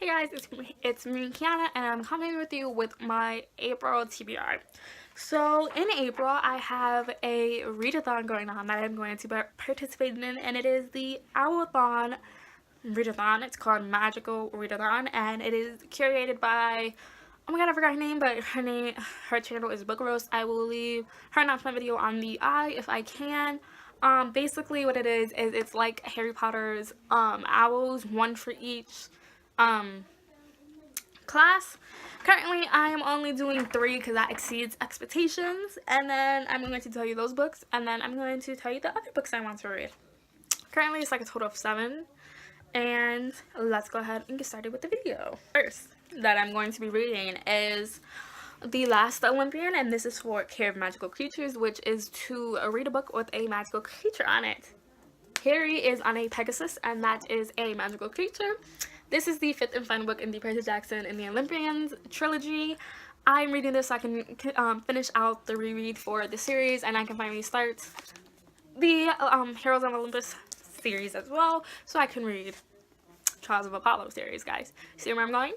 Hey guys, it's me, Kiana, and I'm coming with you with my April TBR. So in April, I have a readathon going on that I'm going to be participating in, and it is the Owlathon readathon. It's called Magical Readathon, and it is curated by, oh my god, I forgot her name, but her channel is Book Roast. I will leave her announcement video on the if I can. Basically what it is it's like Harry Potter's owls, one for each class. Currently I am only doing 3 because that exceeds expectations, and then I'm going to tell you those books, and then I'm going to tell you the other books I want to read. Currently it's like a total of 7, and let's go ahead and get started with the video. First that I'm going to be reading is The Last Olympian, and this is for Care of Magical Creatures, which is to read a book with a magical creature on it. Harry is on a Pegasus, and that is a magical creature. This is the 5th and final book in the Percy Jackson and the Olympians trilogy. I'm reading this so I can finish out the reread for the series, and I can finally start the Heroes of Olympus series as well, so I can read Trials of Apollo series, guys. See where I'm going?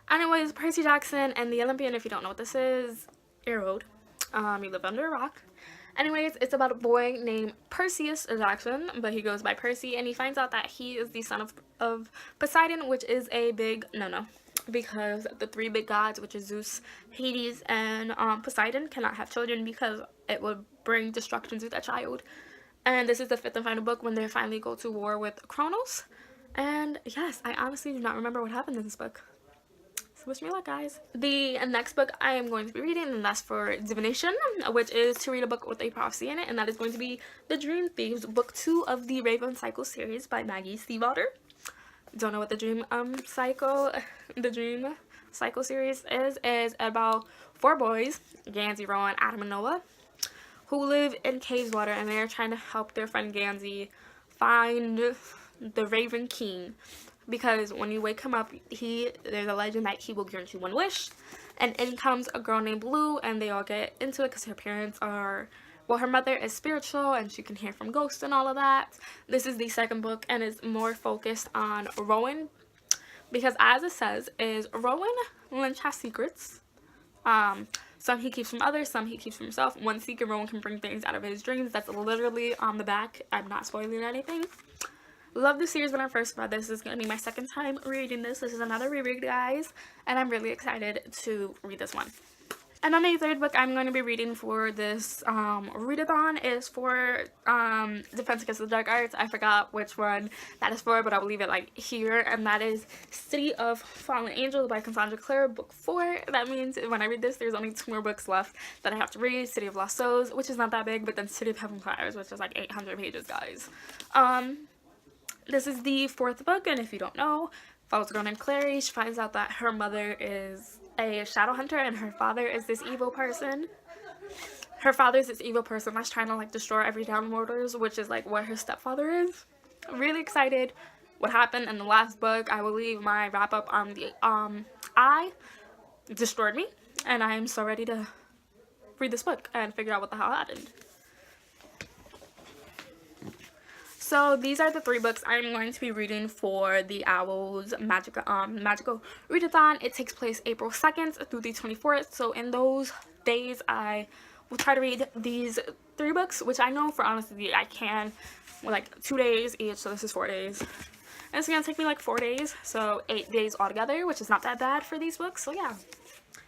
Anyways, Percy Jackson and the Olympian, if you don't know what this is, you're old. You live under a rock. Anyways, it's about a boy named Perseus Jackson, but he goes by Percy, and he finds out that he is the son of Poseidon, which is a big no-no, because the 3 big gods, which is Zeus, Hades, and Poseidon, cannot have children because it would bring destruction to that child. And this is the 5th and final book when they finally go to war with Kronos. And yes, I honestly do not remember what happened in this book. Wish me luck, guys. The next book I am going to be reading, and that's for divination, which is to read a book with a prophecy in it, and that is going to be the Dream Thieves, book 2 of the Raven Cycle series by Maggie Stiefvater. Don't know what the Dream Cycle series is about 4 boys, Gansey, Rowan, Adam, and Noah, who live in Cavewater, and they're trying to help their friend Gansey find the Raven King. Because when you wake him up, there's a legend that he will grant you 1 wish, and in comes a girl named Blue, and they all get into it because her parents are, well, her mother is spiritual and she can hear from ghosts and all of that. This is the 2nd book, and is more focused on Rowan, because as it says, is Rowan Lynch has secrets. Some he keeps from others, some he keeps from himself. One secret, Rowan can bring things out of his dreams. That's literally on the back. I'm not spoiling anything. Love the series when I first read this. This is going to be my 2nd time reading this. This is another reread, guys, and I'm really excited to read this one. And then the 3rd book I'm going to be reading for this readathon is for Defense Against the Dark Arts. I forgot which one that is for, but I'll leave it like here, and that is City of Fallen Angels by Cassandra Clare, book 4. That means when I read this, there's only 2 more books left that I have to read. City of Lost Souls, which is not that big, but then City of Heaven Fires, which is like 800 pages, guys. This is the 4th book, and if you don't know, follows a girl named Clary. She finds out that her mother is a shadow hunter, and her father is this evil person. Her father is this evil person that's trying to like destroy every downworlders, which is like what her stepfather is. I'm really excited what happened in the last book. I will leave my wrap up on the destroyed me, and I am so ready to read this book and figure out what the hell happened. So these are the 3 books I'm going to be reading for the Owls Magical Readathon. It takes place April 2nd through the 24th. So in those days, I will try to read these 3 books, which I know for honesty I can with like 2 days each. So this is 4 days. And it's going to take me like 4 days. So 8 days altogether, which is not that bad for these books. So yeah,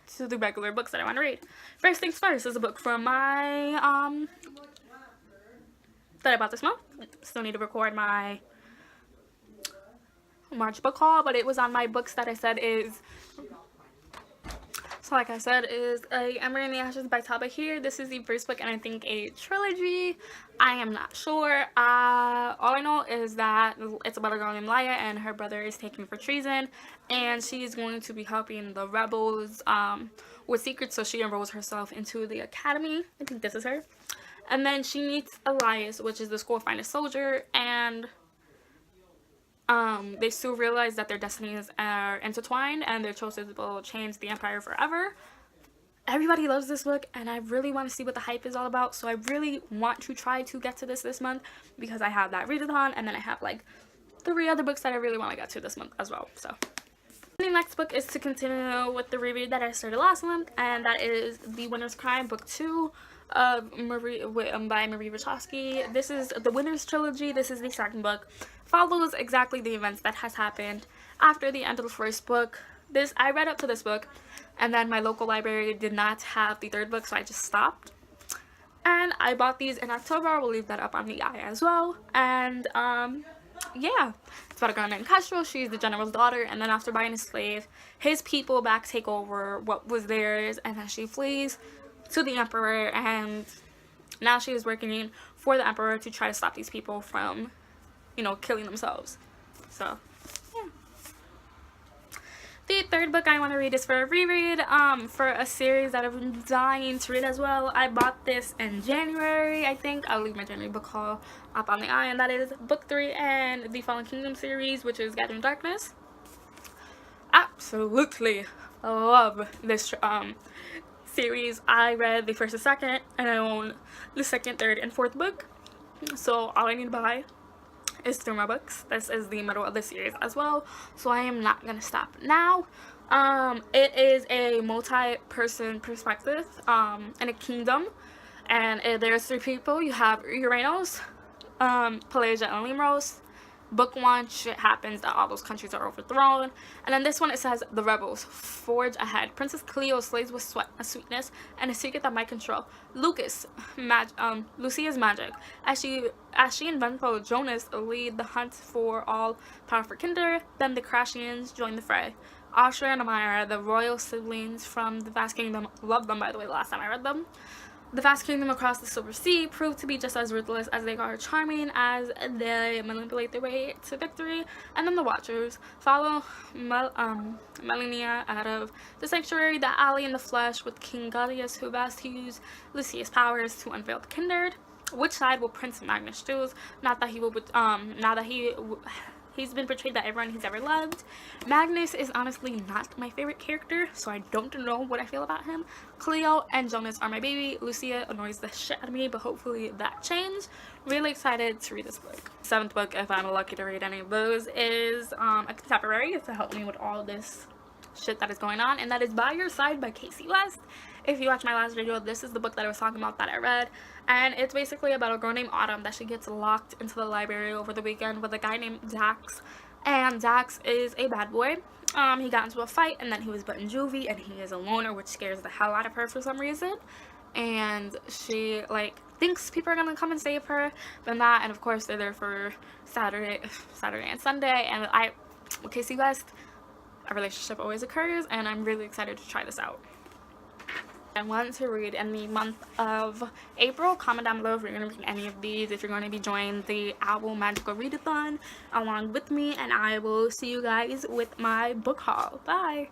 these are the regular books that I want to read. First things first is a book from my that I bought this month. Still need to record my March book haul, but it was on my books that I said is, so like I said, is a Ember in the Ashes by Taba here. This is the 1st book, and I think a trilogy. I am not sure. All I know is that it's about a girl named Laya, and her brother is taken for treason, and she is going to be helping the rebels with secrets, so she enrolls herself into the academy. I think this is her. And then she meets Elias, which is the school's finest soldier, and they soon realize that their destinies are intertwined, and their choices will change the Empire forever. Everybody loves this book, and I really want to see what the hype is all about, so I really want to try to get to this month, because I have that readathon, and then I have like 3 other books that I really want to get to this month as well. So the next book is to continue with the reread that I started last month, and that is The Winner's Crime, Book 2 of by Marie Wachowski. This is the Winner's Trilogy. This is the second book. Follows exactly the events that has happened after the end of the first book. I read up to this book, and then my local library did not have the third book, so I just stopped. And I bought these in October. I will leave that up on the eye as well. And yeah, it's about a girl named Kestrel. She's the general's daughter, and then after buying a slave, his people back take over what was theirs, and then she flees to the emperor, and now she is working for the emperor to try to stop these people from, you know, killing themselves. So yeah. The third book I want to read is for a reread, for a series that I've been dying to read as well. I bought this in January, I think. I'll leave my January book haul up on the eye, and that is book 3 and the Fallen Kingdom series, which is Gathering Darkness. Absolutely love this series. I read the first and second, and I own the second, third, and fourth book. So all I need to buy is 3 more books. This is the middle of the series as well, so I am not gonna stop now. It is a multi-person perspective in a kingdom, and there's 3 people. You have Uranos, Pelagia, and Limros. Book 1, shit happens that all those countries are overthrown. And then this one, it says the rebels forge ahead. Princess Cleo slays with sweetness and a secret that might control Lucia's magic. As she and Venpo Jonas lead the hunt for all powerful kindred, then the Crashians join the fray. Ashra and Amira, the royal siblings from the vast kingdom, love them by the way the last time I read them. The vast kingdom across the Silver Sea proved to be just as ruthless as they are charming as they manipulate their way to victory. And then the Watchers follow Melania out of the sanctuary, the alley in the flesh with King Gaudius, who vows to use Lucia's powers to unveil the kindred. Which side will Prince Magnus choose? Not that he will, he's been betrayed by everyone he's ever loved. Magnus is honestly not my favorite character, so I don't know what I feel about him. Cleo and Jonas are my baby. Lucia annoys the shit out of me, but hopefully that changes. Really excited to read this book. 7th book, if I'm lucky to read any of those, is a contemporary to help me with all this shit that is going on, and that is By Your Side by Casey West. If you watched my last video, this is the book that I was talking about that I read, and it's basically about a girl named Autumn that she gets locked into the library over the weekend with a guy named Dax, and Dax is a bad boy. He got into a fight, and then he was put in juvie, and he is a loner, which scares the hell out of her for some reason, and she like thinks people are gonna come and save her, but not. And of course they're there for Saturday and Sunday, and with Casey West, a relationship always occurs, and I'm really excited to try this out. I want to read in the month of April. Comment down below if you're going to read any of these, if you're going to be joining the Owl Magical Readathon along with me, and I will see you guys with my book haul. Bye!